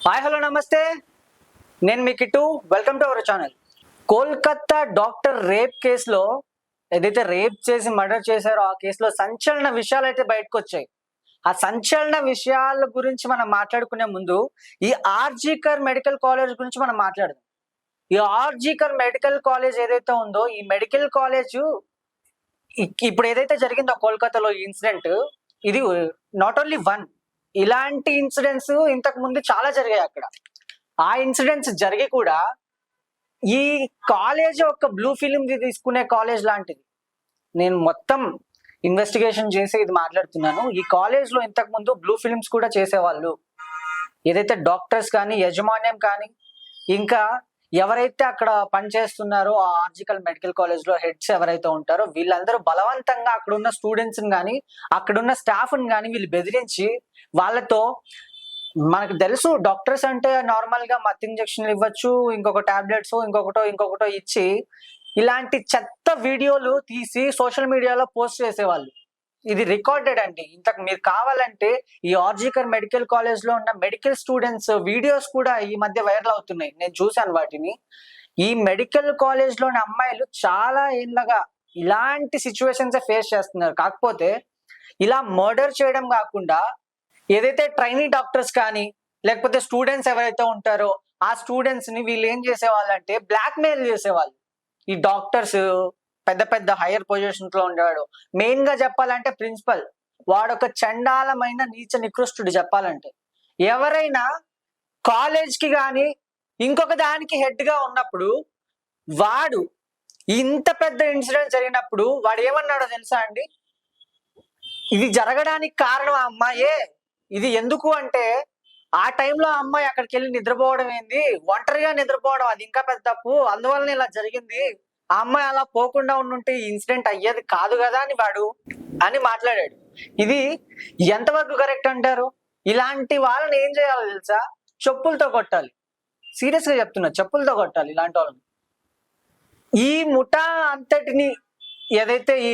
Hi hello నమస్తే, నేను మీ Kittu. Welcome to our channel. Kolkata doctor rape కేసులో ఏదైతే రేప్ చేసి మర్డర్ చేశారో ఆ కేసులో సంచలన విషయాలు అయితే బయటకు వచ్చాయి. ఆ సంచలన విషయాల గురించి మనం మాట్లాడుకునే ముందు ఈ ఆర్జీకర్ మెడికల్ కాలేజ్ గురించి మనం మాట్లాడదాం. ఈ ఆర్జీకర్ మెడికల్ కాలేజ్ ఏదైతే ఉందో ఈ మెడికల్ కాలేజ్ ఇప్పుడు ఏదైతే జరిగిందో కోల్కతాలో ఇన్సిడెంట్, ఇది నాట్ ఓన్లీ వన్. ఇలాంటి ఇన్సిడెంట్స్ ఇంతకు ముందు చాలా జరిగాయి అక్కడ. ఆ ఇన్సిడెంట్స్ జరిగి కూడా ఈ కాలేజ్ ఒక బ్లూ ఫిలిం తీసుకునే కాలేజ్ లాంటిది. నేను మొత్తం ఇన్వెస్టిగేషన్ చేసి ఇది మాట్లాడుతున్నాను. ఈ కాలేజ్ లో ఇంతకు ముందు బ్లూ ఫిలిమ్స్ కూడా చేసేవాళ్ళు. ఏదైతే డాక్టర్స్ కానీ యాజమాన్యం కానీ ఇంకా ఎవరైతే అక్కడ పనిచేస్తున్నారో ఆ ఆర్జికల్ మెడికల్ కాలేజ్ లో హెడ్స్ ఎవరైతే ఉంటారో వీళ్ళందరూ బలవంతంగా అక్కడున్న స్టూడెంట్స్ కానీ అక్కడున్న స్టాఫ్ కానీ వీళ్ళు బెదిరించి వాళ్ళతో, మనకు తెలుసు డాక్టర్స్ అంటే నార్మల్ గా మత్ ఇంజక్షన్లు ఇవ్వచ్చు, ఇంకొక టాబ్లెట్స్ ఇంకొకటో ఇచ్చి ఇలాంటి చెత్త వీడియోలు తీసి సోషల్ మీడియాలో పోస్ట్ చేసేవాళ్ళు. ఇది రికార్డెడ్ అండి. ఇంతకు మీరు కావాలంటే ఈ ఆర్జికర్ మెడికల్ కాలేజ్ లో ఉన్న మెడికల్ స్టూడెంట్స్ వీడియోస్ కూడా ఈ మధ్య వైరల్ అవుతున్నాయి. నేను చూశాను వాటిని. ఈ మెడికల్ కాలేజ్ లోని అమ్మాయిలు చాలా ఏళ్ళగా ఇలాంటి సిచ్యువేషన్స్ ఫేస్ చేస్తున్నారు. కాకపోతే ఇలా మర్డర్ చేయడం కాకుండా ఏదైతే ట్రైనీ డాక్టర్స్ కానీ లేకపోతే స్టూడెంట్స్ ఎవరైతే ఉంటారో ఆ స్టూడెంట్స్ ని వీళ్ళు ఏం చేసేవాళ్ళంటే బ్లాక్ మెయిల్ చేసేవాళ్ళు. ఈ డాక్టర్స్ పెద్ద పెద్ద హైయర్ పొజిషన్స్ లో ఉండేవాడు. మెయిన్ గా చెప్పాలంటే ప్రిన్సిపల్, వాడొక చండాలమైన నీచ నికృష్టుడు. చెప్పాలంటే ఎవరైనా కాలేజ్ కి కానీ ఇంకొక దానికి హెడ్ గా ఉన్నప్పుడు వాడు ఇంత పెద్ద ఇన్సిడెంట్ జరిగినప్పుడు వాడు ఏమన్నాడో తెలుసా అండి? ఇది జరగడానికి కారణం ఆ అమ్మాయే. ఇది ఎందుకు అంటే ఆ టైంలో ఆ అమ్మాయి అక్కడికి వెళ్ళి నిద్రపోవడం ఏంది, ఒంటరిగా నిద్రపోవడం, అది ఇంకా పెద్ద తప్పు, అందువల్ల ఇలా జరిగింది. ఆ అమ్మాయి అలా పోకుండా ఉండుంటే ఈ ఇన్సిడెంట్ అయ్యేది కాదు కదా అని వాడు మాట్లాడాడు. ఇది ఎంతవరకు కరెక్ట్ అంటారు? ఇలాంటి వాళ్ళని ఏం చేయాలో తెలుసా? చెప్పులతో కొట్టాలి. సీరియస్ గా చెప్తున్నా, చెప్పులతో కొట్టాలి ఇలాంటి వాళ్ళని. ఈ ముఠా అంతటిని ఏదైతే ఈ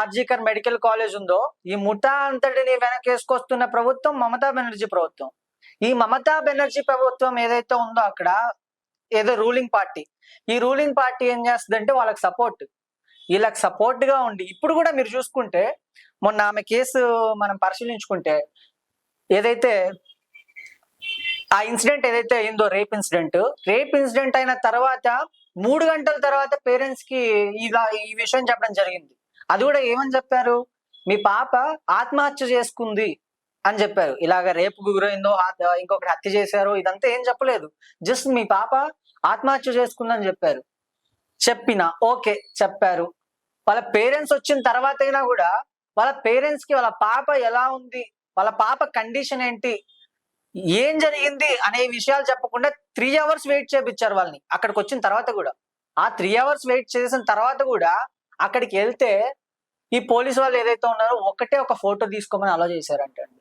ఆర్జీకర్ మెడికల్ కాలేజ్ ఉందో ఈ ముఠా అంతటిని వెనకేసుకొస్తున్న ప్రభుత్వం మమతా బెనర్జీ ప్రభుత్వం. ఈ మమతా బెనర్జీ ప్రభుత్వం ఏదైతే ఉందో అక్కడ ఏదో రూలింగ్ పార్టీ, ఈ రూలింగ్ పార్టీ ఏం చేస్తుందంటే వాళ్ళకి సపోర్ట్, వీళ్ళకి సపోర్ట్ గా ఉండి ఇప్పుడు కూడా మీరు చూసుకుంటే మొన్న ఆమె కేసు మనం పరిశీలించుకుంటే ఏదైతే ఆ ఇన్సిడెంట్ ఏదైతే అయిందో రేప్ ఇన్సిడెంట్ అయిన తర్వాత 3 గంటల తర్వాత పేరెంట్స్ కి ఈ విషయం చెప్పడం జరిగింది. అది కూడా ఏమని చెప్పారు? మీ పాప ఆత్మహత్య చేసుకుంది అని చెప్పారు. ఇలాగ రేపు గురైందో ఇంకొకటి హత్య చేశారో ఇదంతా ఏం చెప్పలేదు. జస్ట్ మీ పాప ఆత్మహత్య చేసుకుందని చెప్పారు. ఓకే చెప్పారు. వాళ్ళ పేరెంట్స్ వచ్చిన తర్వాత అయినా కూడా వాళ్ళ పేరెంట్స్ కి వాళ్ళ పాప ఎలా ఉంది, వాళ్ళ పాప కండిషన్ ఏంటి, ఏం జరిగింది అనే విషయాలు చెప్పకుండా 3 అవర్స్ వెయిట్ చేయించారు వాళ్ళని. అక్కడికి వచ్చిన తర్వాత కూడా ఆ 3 అవర్స్ వెయిట్ చేసిన తర్వాత కూడా అక్కడికి వెళ్తే ఈ పోలీసు వాళ్ళు ఏదైతే ఉన్నారో ఒక ఫోటో తీసుకోమని అలో చేశారంట అండి.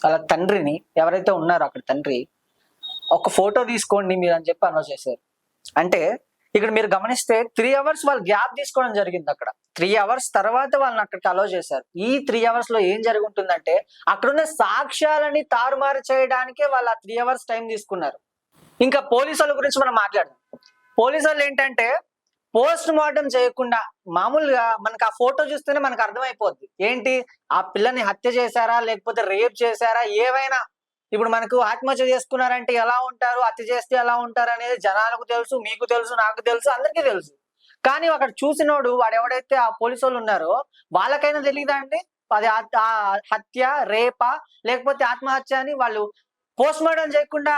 వాళ్ళ తండ్రిని ఎవరైతే ఉన్నారో అక్కడ తండ్రి, ఒక ఫోటో తీసుకోండి మీరు అని చెప్పి అలో చేశారు. అంటే ఇక్కడ మీరు గమనిస్తే 3 అవర్స్ వాళ్ళు గ్యాప్ తీసుకోవడం జరిగింది. అక్కడ 3 అవర్స్ తర్వాత వాళ్ళని అక్కడికి అలో చేశారు. ఈ 3 అవర్స్ లో ఏం జరుగుతుందంటే అక్కడున్న సాక్ష్యాలని తారుమారు చేయడానికే వాళ్ళు ఆ 3 అవర్స్ టైం తీసుకున్నారు. ఇంకా పోలీసుల గురించి మనం మాట్లాడదాం. పోలీసులు ఏంటంటే పోస్ట్ మార్టం చేయకుండా మామూలుగా మనకు ఆ ఫోటో చూస్తేనే మనకు అర్థమైపోద్ది ఏంటి ఆ పిల్లని హత్య చేశారా లేకపోతే రేప్ చేశారా ఏవైనా. ఇప్పుడు మనకు ఆత్మహత్య చేసుకున్నారంటే ఎలా ఉంటారు, హత్య చేస్తే ఎలా ఉంటారు అనేది జనాలకు తెలుసు, మీకు తెలుసు, నాకు తెలుసు, అందరికీ తెలుసు. కానీ అక్కడ చూసినోడు వాడు ఎవడైతే ఆ పోలీసు వాళ్ళు ఉన్నారో వాళ్ళకైనా తెలియదా అండి అది హత్య, రేపా లేకపోతే ఆత్మహత్య అని? వాళ్ళు పోస్ట్ మార్టం చేయకుండా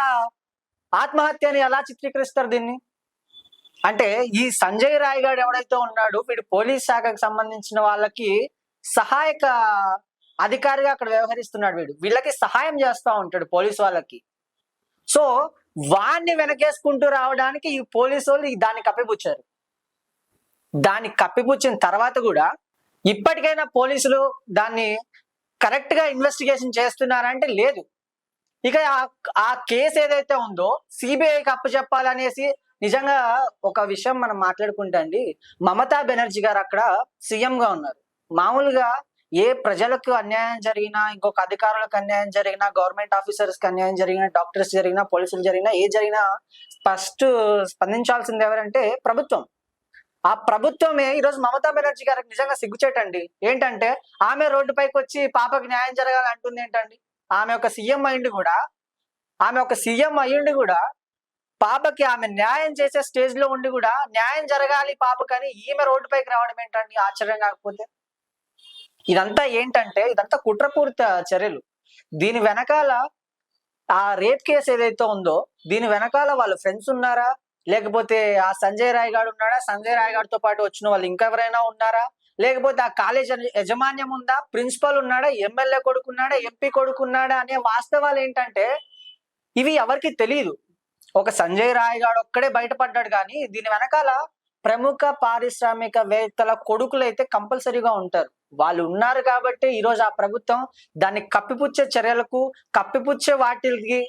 ఆత్మహత్య అని ఎలా చిత్రీకరిస్తారు దీన్ని? అంటే ఈ సంజయ్ రాయ్ గారు ఎవడైతే ఉన్నాడు వీడు పోలీస్ శాఖకు సంబంధించిన వాళ్ళకి సహాయక అధికారిగా అక్కడ వ్యవహరిస్తున్నాడు. వీళ్ళకి సహాయం చేస్తూ ఉంటాడు పోలీసు వాళ్ళకి. సో వాడిని వెనకేసుకుంటూ రావడానికి ఈ పోలీసు వాళ్ళు దాన్ని కప్పిపుచ్చారు. దాన్ని కప్పిపుచ్చిన తర్వాత కూడా ఇప్పటికైనా పోలీసులు దాన్ని కరెక్ట్ గా ఇన్వెస్టిగేషన్ చేస్తున్నారంటే లేదు. ఇక ఆ కేసు ఏదైతే ఉందో సిబిఐకి అప్పచెప్పాలనేసి నిజంగా ఒక విషయం మనం మాట్లాడుకుంటే అండి, మమతా బెనర్జీ గారు అక్కడ సీఎం గా ఉన్నారు. మామూలుగా ఏ ప్రజలకు అన్యాయం జరిగినా, ఇంకొక అధికారులకు అన్యాయం జరిగినా, గవర్నమెంట్ ఆఫీసర్స్ కి అన్యాయం జరిగినా, డాక్టర్స్ జరిగినా, పోలీసులు జరిగినా, ఏ జరిగినా ఫస్ట్ స్పందించాల్సింది ఎవరంటే ప్రభుత్వం. ఆ ప్రభుత్వమే ఈరోజు మమతా బెనర్జీ గారికి నిజంగా సిగ్గుచేటండి. ఏంటంటే ఆమె రోడ్డుపైకి వచ్చి పాపకి న్యాయం జరగాలి అంటుంది ఏంటండి? ఆమె ఒక సీఎం అయ్యుండి కూడా పాపకి ఆమె న్యాయం చేసే స్టేజ్ లో ఉండి కూడా న్యాయం జరగాలి పాపకని ఈమె రోడ్డుపైకి రావడం ఏంటండి? ఆశ్చర్యం కాకపోతే. ఇదంతా కుట్రపూరిత చర్యలు. దీని వెనకాల ఆ రేప్ కేసు ఏదైతే ఉందో దీని వెనకాల వాళ్ళ ఫ్రెండ్స్ ఉన్నారా, లేకపోతే ఆ సంజయ్ రాయ్ గారు ఉన్నాడా, సంజయ్ రాయ్ గారితో పాటు వచ్చిన వాళ్ళు ఇంకెవరైనా ఉన్నారా, లేకపోతే ఆ కాలేజ్ యజమాన్యం ఉందా, ప్రిన్సిపల్ ఉన్నాడా, ఎమ్మెల్యే కొడుకున్నాడా, ఎంపీ కొడుకున్నాడా అనే వాస్తవాలు ఏంటంటే ఇవి ఎవరికి తెలియదు. ఒక సంజయ్ రాయ్ గారు ఒక్కడే బయటపడ్డాడు, కానీ దీని వెనకాల ప్రముఖ పారిశ్రామికవేత్తల కొడుకులు అయితే కంపల్సరీగా ఉంటారు. వాళ్ళు ఉన్నారు కాబట్టి ఈరోజు ఆ ప్రభుత్వం దాన్ని కప్పిపుచ్చే చర్యలకు, కప్పిపుచ్చే వాటికి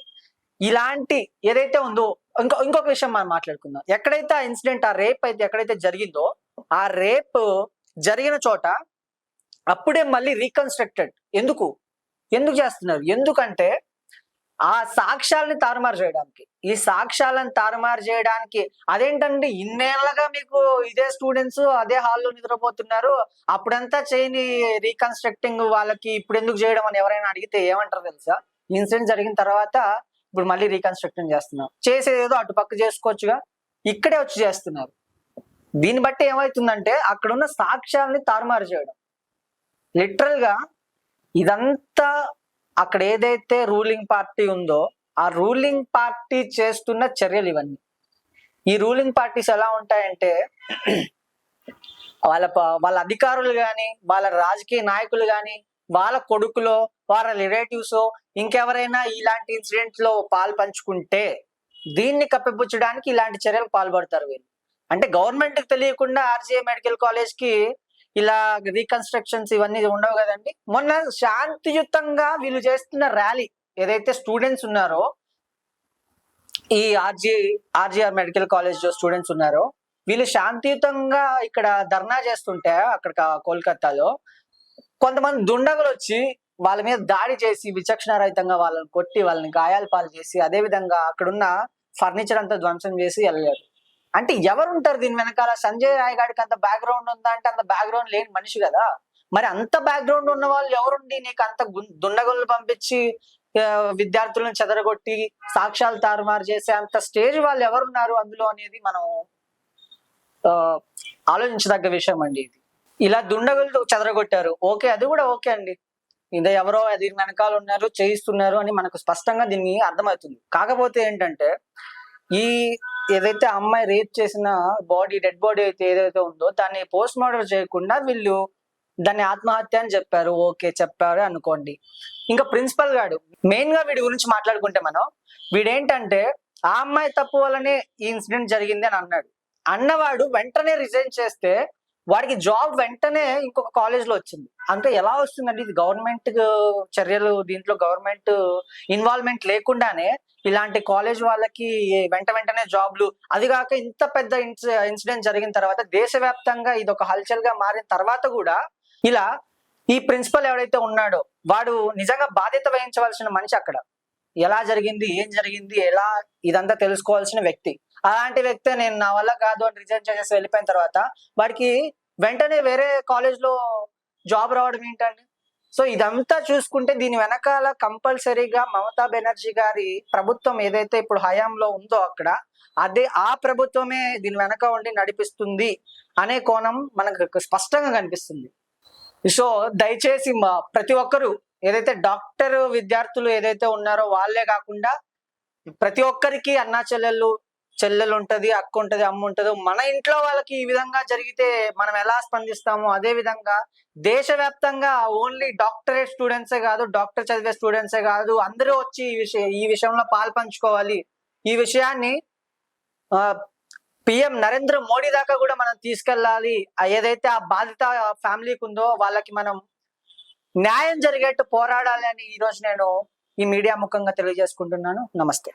ఇలాంటి ఏదైతే ఉందో ఇంకొక విషయం మనం మాట్లాడుకుందాం. ఎక్కడైతే ఆ ఇన్సిడెంట్, ఆ రేప్ అయితే ఎక్కడైతే జరిగిందో ఆ రేప్ జరిగిన చోట అప్పుడే మళ్ళీ రీకన్స్ట్రక్టెడ్ ఎందుకు చేస్తున్నారు? ఎందుకంటే ఆ సాక్ష్యాలని తారుమారు చేయడానికి, ఈ సాక్ష్యాలను తారుమారు చేయడానికి. అదేంటండి, ఇన్నేళ్లగా మీకు ఇదే స్టూడెంట్స్ అదే హాల్లో నిద్రపోతున్నారు, అప్పుడంతా చేయని రీకన్స్ట్రక్టింగ్ వాళ్ళకి ఇప్పుడు ఎందుకు చేయడం అని ఎవరైనా అడిగితే ఏమంటారు తెలుసా? ఇన్సిడెంట్ జరిగిన తర్వాత ఇప్పుడు మళ్ళీ రీకన్స్ట్రక్టింగ్ చేస్తున్నారు. చేసేదేదో అటు పక్క చేసుకోవచ్చుగా, ఇక్కడే వచ్చి చేస్తున్నారు. దీన్ని బట్టి ఏమవుతుందంటే అక్కడున్న సాక్ష్యాలని తారుమారు చేయడం. లిటరల్ గా ఇదంతా అక్కడ ఏదైతే రూలింగ్ పార్టీ ఉందో ఆ రూలింగ్ పార్టీ చేస్తున్న చర్యలు ఇవన్నీ. ఈ రూలింగ్ పార్టీస్ ఎలా ఉంటాయంటే వాళ్ళ అధికారులు కానీ, వాళ్ళ రాజకీయ నాయకులు కానీ, వాళ్ళ కొడుకులో, వాళ్ళ రిలేటివ్స్ ఇంకెవరైనా ఇలాంటి ఇన్సిడెంట్ లో పాలు పంచుకుంటే దీన్ని కప్పిపుచ్చడానికి ఇలాంటి చర్యలకు పాల్పడతారు వీళ్ళు. అంటే గవర్నమెంట్ కి తెలియకుండా ఆర్జీఐ మెడికల్ కాలేజ్ కి ఇలా రీకన్స్ట్రక్షన్స్ ఇవన్నీ ఉండవు కదండి. మొన్న శాంతియుతంగా వీళ్ళు చేస్తున్న ర్యాలీ ఏదైతే స్టూడెంట్స్ ఉన్నారో, ఈ ఆర్జీఆర్ మెడికల్ కాలేజ్ స్టూడెంట్స్ ఉన్నారో, వీళ్ళు శాంతియుతంగా ఇక్కడ ధర్నా చేస్తుంటే అక్కడ కోల్కతాలో కొంతమంది దుండగులు వచ్చి వాళ్ళ మీద దాడి చేసి విచక్షణ రహితంగా వాళ్ళని కొట్టి వాళ్ళని గాయాల పాలు చేసి అదే విధంగా అక్కడున్న ఫర్నిచర్ అంతా ధ్వంసం చేసి వెళ్ళారు. అంటే ఎవరుంటారు దీని వెనకాల? సంజయ్ రాయ్ గారికి అంత బ్యాక్గ్రౌండ్ ఉందా అంటే అంత బ్యాక్గ్రౌండ్ లేని మనిషి కదా. మరి అంత బ్యాక్గ్రౌండ్ ఉన్న వాళ్ళు ఎవరుండి నీకు అంత దుండగులను పంపించి విద్యార్థులను చెదరగొట్టి సాక్ష్యాలు తారుమారు చేసే అంత స్టేజ్ వాళ్ళు ఎవరున్నారు అందులో అనేది మనం ఆలోచించదగ్గ విషయం అండి. ఇది ఇలా దుండగులతో చెదరగొట్టారు, ఓకే, అది కూడా ఓకే అండి. ఇది ఎవరో దీని వెనకాల ఉన్నారు, చేయిస్తున్నారు అని మనకు స్పష్టంగా దీన్ని అర్థమవుతుంది. కాకపోతే ఏంటంటే ఈ ఏదైతే అమ్మాయి రేప్ చేసిన డెడ్ బాడీ అయితే ఏదైతే ఉందో దాన్ని పోస్ట్ మార్టం చేయకుండా వీళ్ళు దాన్ని ఆత్మహత్య అని చెప్పారు. ఓకే, చెప్పారు అనుకోండి. ఇంకా ప్రిన్సిపల్ గాడు మెయిన్ గా వీడి గురించి మాట్లాడుకుంటే వీడేంటంటే ఆ అమ్మాయి తప్పు వల్లనే ఈ ఇన్సిడెంట్ జరిగింది అని అన్నవాడు వెంటనే రిజైన్ చేస్తే వాడికి జాబ్ వెంటనే ఇంకొక కాలేజ్ లో వచ్చింది. అంటే ఎలా వస్తుందండి ఇది? గవర్నమెంట్ చర్యలు, దీంట్లో గవర్నమెంట్ ఇన్వాల్వ్మెంట్ లేకుండానే ఇలాంటి కాలేజ్ వాళ్ళకి వెంటనే జాబ్లు, అది కాక ఇంత పెద్ద ఇన్సిడెంట్ జరిగిన తర్వాత దేశవ్యాప్తంగా ఇది ఒక హల్చల్ గా మారిన తర్వాత కూడా ఇలా ఈ ప్రిన్సిపల్ ఎవడైతే ఉన్నాడో వాడు నిజంగా బాధ్యత వహించవలసిన మనిషి. అక్కడ ఎలా జరిగింది, ఏం జరిగింది, ఎలా ఇదంతా తెలుసుకోవాల్సిన వ్యక్తి. అలాంటి వ్యక్తి నేను నా వల్ల కాదు అని రిజైన్ చేసేసి వెళ్ళిపోయిన తర్వాత వాడికి వెంటనే వేరే కాలేజ్ లో జాబ్ రావడం ఏంటండి? సో ఇదంతా చూసుకుంటే దీని వెనకాల కంపల్సరీగా మమతా బెనర్జీ గారి ప్రభుత్వం ఏదైతే ఇప్పుడు హయాంలో ఉందో అక్కడ ఆ ప్రభుత్వమే దీని వెనక ఉండి నడిపిస్తుంది అనే కోణం మనకు స్పష్టంగా కనిపిస్తుంది. సో దయచేసి ప్రతి ఒక్కరు ఏదైతే డాక్టర్ విద్యార్థులు ఏదైతే ఉన్నారో వాళ్ళే కాకుండా ప్రతి ఒక్కరికి అన్నా చెల్లెలు ఉంటది, అక్క ఉంటది, అమ్మ ఉంటది. మన ఇంట్లో వాళ్ళకి ఈ విధంగా జరిగితే మనం ఎలా స్పందిస్తామో అదే విధంగా దేశవ్యాప్తంగా ఓన్లీ డాక్టరేట్ స్టూడెంట్సే కాదు, డాక్టర్ చదివే స్టూడెంట్సే కాదు, అందరూ వచ్చి ఈ విషయంలో పాల్పంచుకోవాలి. ఈ విషయాన్ని పిఎం నరేంద్ర మోడీ దాకా కూడా మనం తీసుకెళ్ళాలి. ఏదైతే ఆ బాధిత ఫ్యామిలీకి ఉందో వాళ్ళకి మనం న్యాయం జరిగేట్టు పోరాడాలి అని ఈ రోజు నేను ఈ మీడియా ముఖంగా తెలియజేసుకుంటున్నాను. నమస్తే.